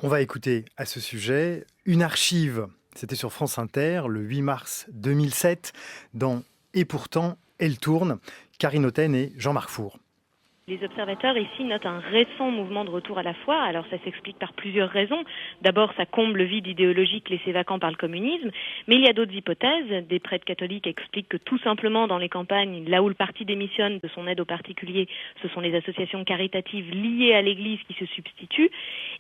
On va écouter à ce sujet une archive. C'était sur France Inter le 8 mars 2007 dans Et pourtant, elle tourne. Karine Autain et Jean-Marc Four. Les observateurs ici notent un récent mouvement de retour à la foi. Alors ça s'explique par plusieurs raisons. D'abord, ça comble le vide idéologique laissé vacant par le communisme. Mais il y a d'autres hypothèses. Des prêtres catholiques expliquent que tout simplement dans les campagnes, là où le parti démissionne de son aide aux particuliers, ce sont les associations caritatives liées à l'Église qui se substituent.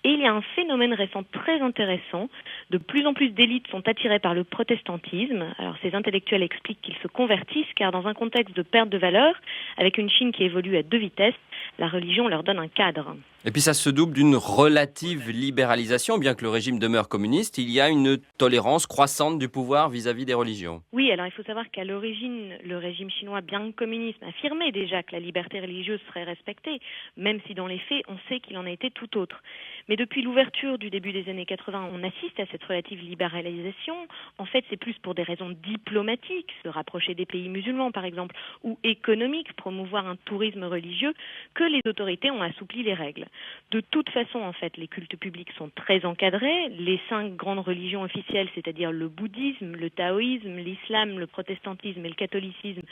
Et il y a un phénomène récent très intéressant. De plus en plus d'élites sont attirées par le protestantisme. Alors ces intellectuels expliquent qu'ils se convertissent car dans un contexte de perte de valeur, avec une Chine qui évolue à deux vitesses, la religion leur donne un cadre. Et puis ça se double d'une relative libéralisation. Bien que le régime demeure communiste, il y a une tolérance croissante du pouvoir vis-à-vis des religions. Oui, alors il faut savoir qu'à l'origine, le régime chinois, bien que communiste, affirmait déjà que la liberté religieuse serait respectée, même si dans les faits, on sait qu'il en a été tout autre. Mais depuis l'ouverture du début des années 80, on assiste à cette relative libéralisation. En fait, c'est plus pour des raisons diplomatiques, se rapprocher des pays musulmans par exemple, ou économiques, promouvoir un tourisme religieux, que les autorités ont assoupli les règles. De toute façon, en fait, les cultes publics sont très encadrés. Les 5 grandes religions officielles, c'est-à-dire le bouddhisme, le taoïsme, l'islam, le protestantisme et le catholicisme,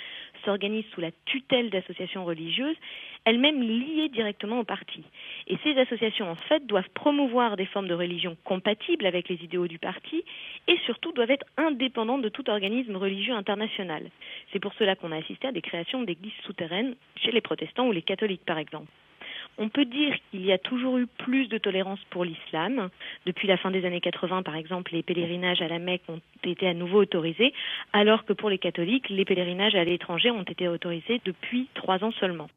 s'organisent sous la tutelle d'associations religieuses, elles-mêmes liées directement au parti. Et ces associations, en fait, doivent promouvoir des formes de religion compatibles avec les idéaux du parti et surtout doivent être indépendantes de tout organisme religieux international. C'est pour cela qu'on a assisté à des créations d'églises souterraines chez les protestants ou les catholiques, par exemple. On peut dire qu'il y a toujours eu plus de tolérance pour l'islam. Depuis la fin des années 80, par exemple, les pèlerinages à la Mecque ont été à nouveau autorisés, alors que pour les catholiques, les pèlerinages à l'étranger ont été autorisés depuis 3 ans seulement.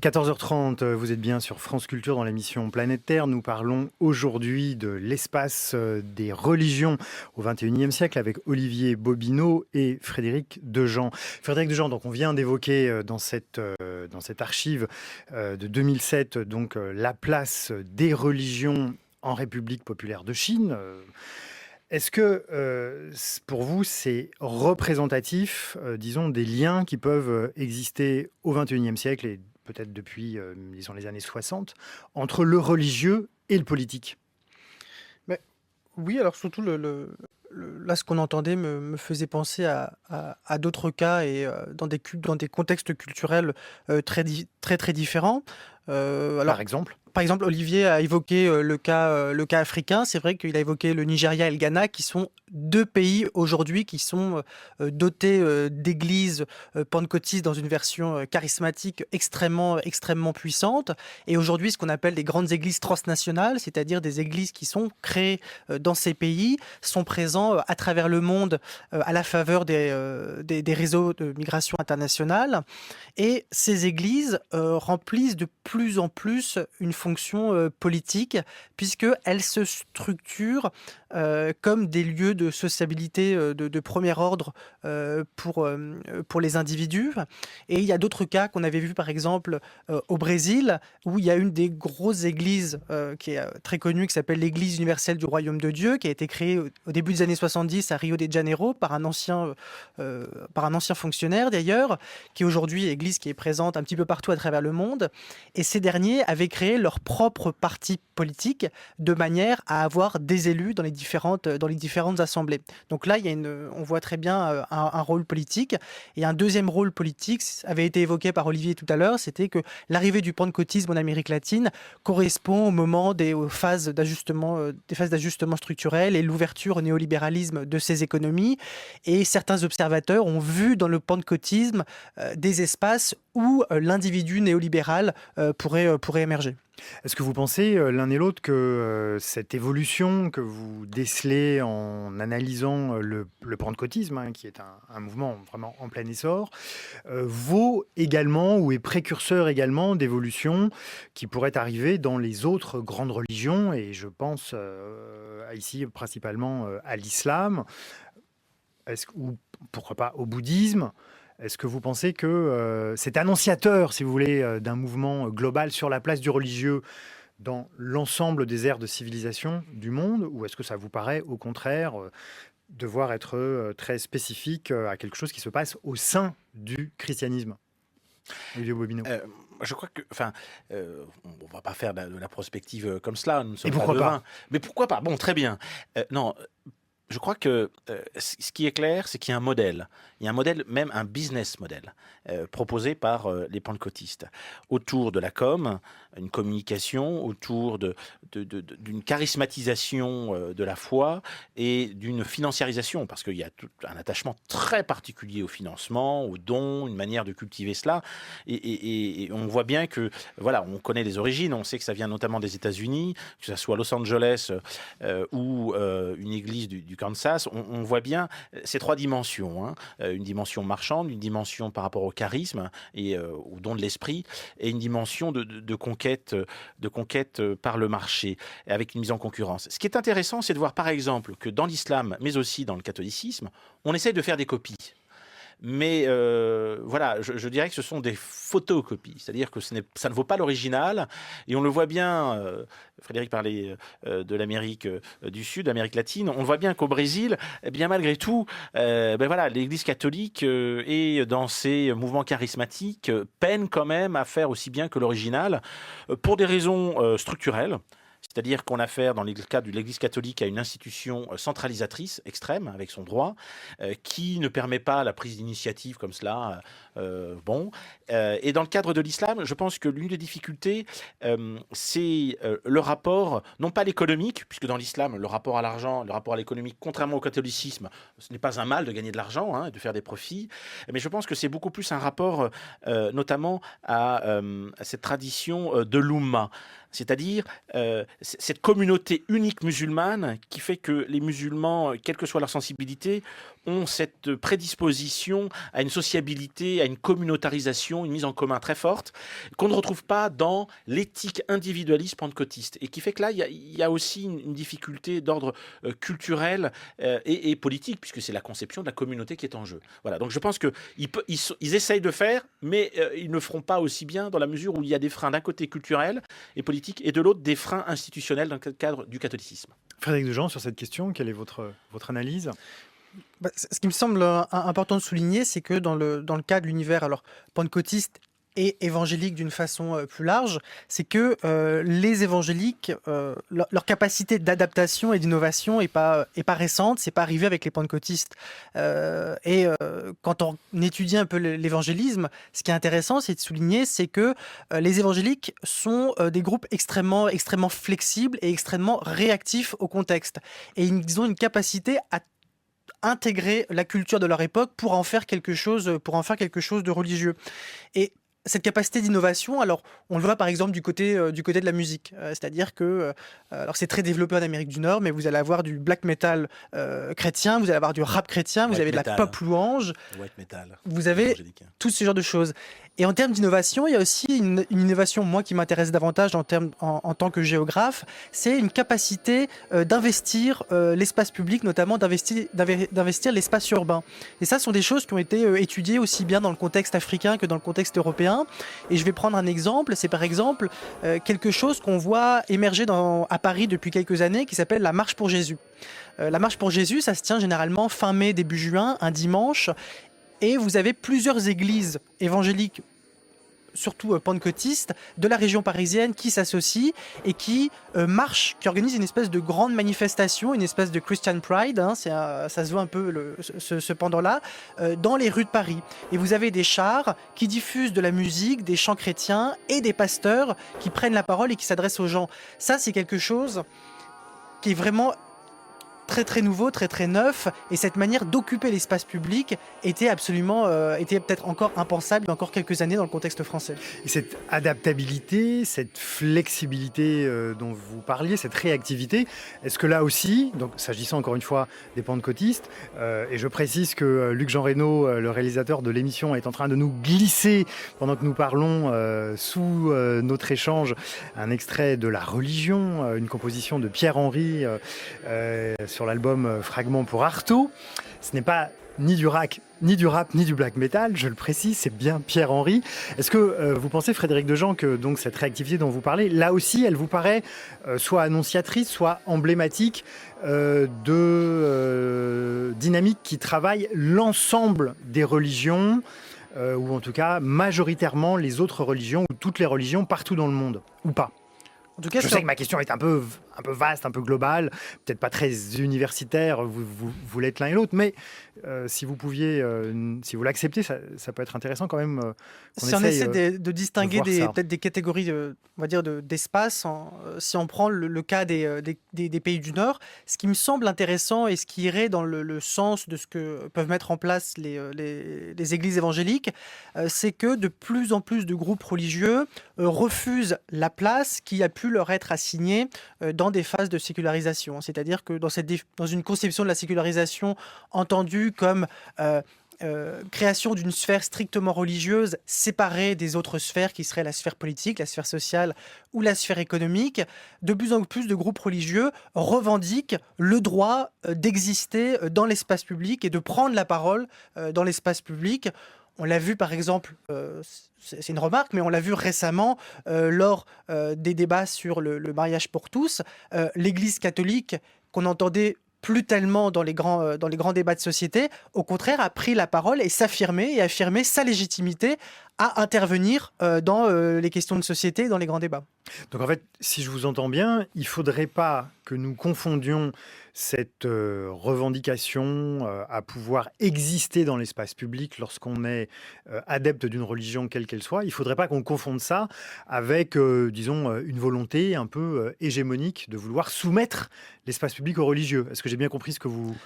14h30, vous êtes bien sur France Culture dans l'émission Planète Terre. Nous parlons aujourd'hui de l'espace des religions au XXIe siècle avec Olivier Bobineau et Frédéric Dejean. Frédéric Dejean, donc on vient d'évoquer dans cette archive de 2007 donc la place des religions en République populaire de Chine. Est-ce que pour vous, c'est représentatif, disons, des liens qui peuvent exister au XXIe siècle et peut-être depuis, disons, les années 60, entre le religieux et le politique? Mais oui, alors surtout là, ce qu'on entendait me faisait penser à d'autres cas et dans des contextes culturels très différents. Par exemple? Par exemple, Olivier a évoqué le cas africain. C'est vrai qu'il a évoqué le Nigeria et le Ghana, qui sont 2 pays aujourd'hui qui sont dotés d'églises pentecôtistes dans une version charismatique extrêmement puissante. Et aujourd'hui, ce qu'on appelle des grandes églises transnationales, c'est-à-dire des églises qui sont créées dans ces pays, sont présents à travers le monde à la faveur des réseaux de migration internationale. Et ces églises remplissent de plus en plus une fonction politique, puisqu'elles se structurent comme des lieux de sociabilité de premier ordre pour les individus. Et il y a d'autres cas qu'on avait vus, par exemple, au Brésil, où il y a une des grosses églises qui est très connue, qui s'appelle l'Église universelle du Royaume de Dieu, qui a été créée au début des années 70 à Rio de Janeiro par un ancien fonctionnaire, d'ailleurs, qui aujourd'hui est église qui est présente un petit peu partout à travers le monde. Et ces derniers avaient créé leur propre parti politique de manière à avoir des élus dans les différentes assemblées. Donc là, on voit très bien un rôle politique. Et un deuxième rôle politique avait été évoqué par Olivier tout à l'heure, c'était que l'arrivée du pentecôtisme en Amérique latine correspond au moment des phases d'ajustement structurel et l'ouverture au néolibéralisme de ces économies. Et certains observateurs ont vu dans le pentecôtisme des espaces où l'individu néolibéral pourrait émerger. Est-ce que vous pensez l'un et l'autre que cette évolution que vous décelez en analysant le pentecôtisme, hein, qui est un mouvement vraiment en plein essor, vaut également ou est précurseur également d'évolutions qui pourraient arriver dans les autres grandes religions, et je pense ici principalement à l'islam, ou pourquoi pas au bouddhisme? Est-ce que vous pensez que c'est annonciateur, si vous voulez, d'un mouvement global sur la place du religieux dans l'ensemble des aires de civilisation du monde? Ou est-ce que ça vous paraît, au contraire, devoir être très spécifique à quelque chose qui se passe au sein du christianisme? Olivier Bobineau. je crois que, enfin, on va pas faire de la prospective comme cela. Nous ne sommes Et pourquoi pas pas? devins. Mais pourquoi pas? Bon, très bien. Non, je crois que ce qui est clair, c'est qu'il y a un modèle. Il y a un modèle, même un business model, proposé par les pentecôtistes. Autour de la com, une communication, autour d'une charismatisation de la foi et d'une financiarisation, parce qu'il y a tout un attachement très particulier au financement, aux dons, une manière de cultiver cela. Et on voit bien que, voilà, on connaît les origines, on sait que ça vient notamment des États-Unis, que ce soit Los Angeles ou une église du Kansas. On voit bien ces trois dimensions, hein. Une dimension marchande, une dimension par rapport au charisme et au don de l'esprit, et une dimension de conquête par le marché, avec une mise en concurrence. Ce qui est intéressant, c'est de voir par exemple que dans l'islam, mais aussi dans le catholicisme, on essaye de faire des copies. Mais voilà, je dirais que ce sont des photocopies, c'est-à-dire que ça ne vaut pas l'original, et on le voit bien, Frédéric parlait de l'Amérique du Sud, l'Amérique latine, on le voit bien qu'au Brésil, eh bien malgré tout, ben voilà, l'Église catholique et dans ses mouvements charismatiques peine quand même à faire aussi bien que l'original, pour des raisons structurelles. C'est-à-dire qu'on a affaire, dans le cas de l'Église catholique, à une institution centralisatrice extrême, avec son droit, qui ne permet pas la prise d'initiative comme cela. Et dans le cadre de l'islam, je pense que l'une des difficultés, c'est le rapport, non pas l'économique, puisque dans l'islam, le rapport à l'argent, le rapport à l'économique, contrairement au catholicisme, ce n'est pas un mal de gagner de l'argent, hein, de faire des profits, mais je pense que c'est beaucoup plus un rapport notamment à cette tradition de l'Oumma. C'est-à-dire cette communauté unique musulmane qui fait que les musulmans, quelle que soit leur sensibilité, ont cette prédisposition à une sociabilité, à une communautarisation, une mise en commun très forte, qu'on ne retrouve pas dans l'éthique individualiste pentecôtiste. Et qui fait que là, il y a aussi une difficulté d'ordre culturel et politique, puisque c'est la conception de la communauté qui est en jeu. Voilà, donc je pense qu'ils essayent de faire, mais ils ne feront pas aussi bien dans la mesure où il y a des freins d'un côté culturel et politique, et de l'autre des freins institutionnels dans le cadre du catholicisme. Frédéric Dejean, sur cette question, quelle est votre analyse? Ce qui me semble important de souligner, c'est que dans le cas de l'univers pentecôtiste et évangélique d'une façon plus large, c'est que les évangéliques, leur capacité d'adaptation et d'innovation est pas récente, c'est pas arrivé avec les pentecôtistes. Quand on étudie un peu l'évangélisme, ce qui est intéressant, c'est de souligner, c'est que les évangéliques sont des groupes extrêmement flexibles et extrêmement réactifs au contexte. Et ils ont une capacité à intégrer la culture de leur époque pour en faire quelque chose de religieux. Et cette capacité d'innovation, alors on le voit par exemple du côté de la musique, c'est-à-dire que alors c'est très développé en Amérique du Nord, mais vous allez avoir du black metal chrétien, vous allez avoir du rap chrétien, vous avez de la pop louange, White metal, vous avez tout ce genre de choses. Et en termes d'innovation, il y a aussi une innovation, moi, qui m'intéresse davantage en tant que géographe, c'est une capacité d'investir l'espace public, notamment d'investir l'espace urbain. Et ça, ce sont des choses qui ont été étudiées aussi bien dans le contexte africain que dans le contexte européen. Et je vais prendre un exemple, c'est par exemple quelque chose qu'on voit émerger à Paris depuis quelques années, qui s'appelle la Marche pour Jésus. La Marche pour Jésus, ça se tient généralement fin mai, début juin, un dimanche. Et vous avez plusieurs églises évangéliques, surtout pentecôtistes, de la région parisienne qui s'associent et qui marchent, qui organisent une espèce de grande manifestation, une espèce de Christian Pride, hein, ça se voit un peu ce pendant-là, dans les rues de Paris. Et vous avez des chars qui diffusent de la musique, des chants chrétiens et des pasteurs qui prennent la parole et qui s'adressent aux gens. Ça, c'est quelque chose qui est vraiment très très nouveau, très très neuf, et cette manière d'occuper l'espace public était peut-être encore impensable il y a encore quelques années dans le contexte français. Et cette adaptabilité, cette flexibilité dont vous parliez, cette réactivité, est-ce que là aussi, donc s'agissant encore une fois des pentecôtistes, et je précise que Luc-Jean Reynaud, le réalisateur de l'émission, est en train de nous glisser, pendant que nous parlons sous notre échange, un extrait de La Religion, une composition de Pierre-Henry sur l'album Fragments pour Artaud. Ce n'est pas ni du rap, ni du black metal, je le précise, c'est bien Pierre-Henry. Est-ce que vous pensez, Frédéric Dejean, que donc cette réactivité dont vous parlez, là aussi, elle vous paraît soit annonciatrice, soit emblématique de dynamiques qui travaillent l'ensemble des religions, ou en tout cas majoritairement les autres religions ou toutes les religions partout dans le monde, ou pas? En tout cas, Je sais que ma question est un peu vaste, un peu globale, peut-être pas très universitaire, vous l'êtes l'un et l'autre, mais si vous pouviez, si vous l'acceptez, ça peut être intéressant quand même qu'on si on essaye essaie de distinguer voir ça. peut-être des catégories, on va dire, d'espace, si on prend le cas des pays du Nord, ce qui me semble intéressant et ce qui irait dans le sens de ce que peuvent mettre en place les églises évangéliques, c'est que de plus en plus de groupes religieux refusent la place qui a pu leur être assignée dans des phases de sécularisation. C'est-à-dire que dans une conception de la sécularisation entendue comme création d'une sphère strictement religieuse séparée des autres sphères qui seraient la sphère politique, la sphère sociale ou la sphère économique, de plus en plus de groupes religieux revendiquent le droit d'exister dans l'espace public et de prendre la parole dans l'espace public. On l'a vu par exemple, c'est une remarque, mais on l'a vu récemment lors des débats sur le mariage pour tous. L'Église catholique, qu'on entendait plus tellement dans les grands débats de société, au contraire, a pris la parole et s'affirmer et affirmer sa légitimité à intervenir dans les questions de société, dans les grands débats. Donc en fait, si je vous entends bien, il ne faudrait pas que nous confondions cette revendication à pouvoir exister dans l'espace public lorsqu'on est adepte d'une religion quelle qu'elle soit. Il ne faudrait pas qu'on confonde ça avec, disons, une volonté un peu hégémonique de vouloir soumettre l'espace public aux religieux. Est-ce que j'ai bien compris ce que vous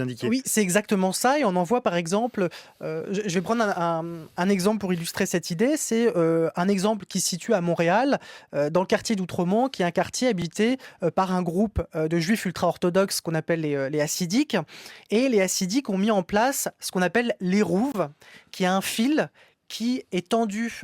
indiquiez? Oui, c'est exactement ça. Et on en voit par exemple, je vais prendre un exemple pour illustrer cette idée. C'est un exemple qui se situe à Montréal, dans le quartier d'Outremont, qui est un quartier habité par un groupe de juifs ultra-orthodoxes qu'on appelle les hassidiques. Et les hassidiques ont mis en place ce qu'on appelle l'hérouve, qui est un fil qui est tendu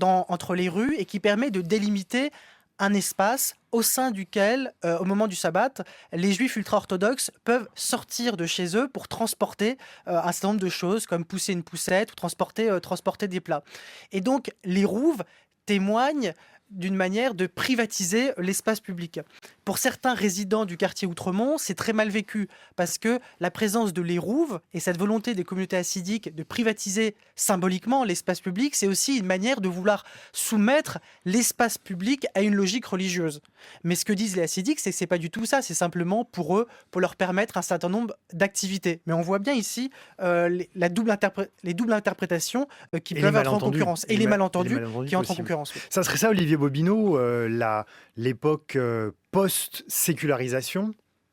entre les rues et qui permet de délimiter un espace au sein duquel, au moment du sabbat, les juifs ultra-orthodoxes peuvent sortir de chez eux pour transporter un certain nombre de choses, comme pousser une poussette ou transporter des plats. Et donc, les rouves témoignent d'une manière de privatiser l'espace public. Pour certains résidents du quartier Outremont, c'est très mal vécu parce que la présence de l'hérouve et cette volonté des communautés hassidiques de privatiser symboliquement l'espace public, c'est aussi une manière de vouloir soumettre l'espace public à une logique religieuse. Mais ce que disent les hassidiques, c'est que c'est pas du tout ça, c'est simplement pour eux, pour leur permettre un certain nombre d'activités. Mais on voit bien ici les doubles interprétations qui peuvent être en concurrence et les malentendus qui entrent en concurrence. Oui. Ça serait ça, Olivier Bobineau, l'époque post-sécularisation,